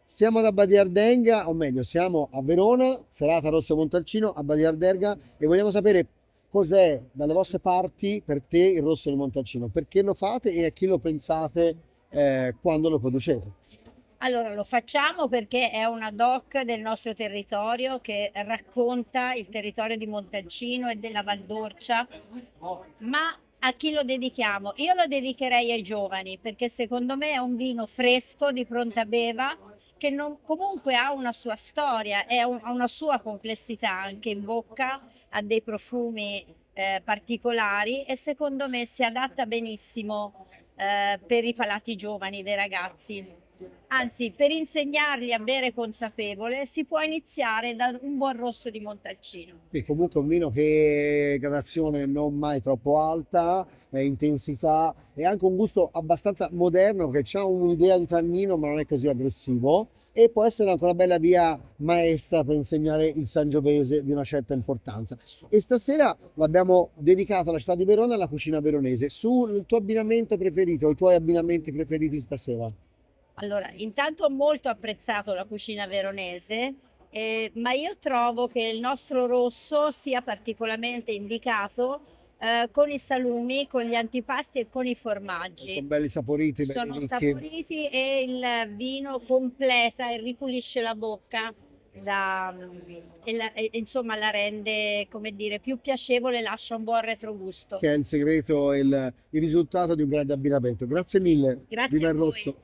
Siamo ad Abbadia Ardenga, o meglio, siamo a Verona, serata Rosso Montalcino, Abbadia Ardenga, e vogliamo sapere cos'è dalle vostre parti per te il Rosso di Montalcino, perché lo fate e a chi lo pensate quando lo producete. Allora, lo facciamo perché è una doc del nostro territorio che racconta il territorio di Montalcino e della Valdorcia, ma a chi lo dedichiamo? Io lo dedicherei ai giovani perché secondo me è un vino fresco di pronta beva che comunque ha una sua storia, ha una sua complessità anche in bocca, ha dei profumi particolari e secondo me si adatta benissimo per i palati giovani dei ragazzi. Anzi, per insegnargli a bere consapevole si può iniziare da un buon rosso di Montalcino. E comunque un vino che gradazione non mai troppo alta, intensità e anche un gusto abbastanza moderno che ha un'idea di tannino ma non è così aggressivo e può essere anche una bella via maestra per insegnare il sangiovese di una certa importanza. E stasera l'abbiamo dedicato alla città di Verona e alla cucina veronese. Sul tuo abbinamento preferito, i tuoi abbinamenti preferiti stasera? Allora, intanto ho molto apprezzato la cucina veronese, ma io trovo che il nostro rosso sia particolarmente indicato con i salumi, con gli antipasti e con i Sono formaggi. belli saporiti, belli Sono ricchi. saporiti e il vino completa e ripulisce la bocca insomma la rende, come dire, più piacevole, lascia un buon retrogusto. Che è il segreto e il risultato di un grande abbinamento. Grazie mille, Grazie viva a il voi. rosso.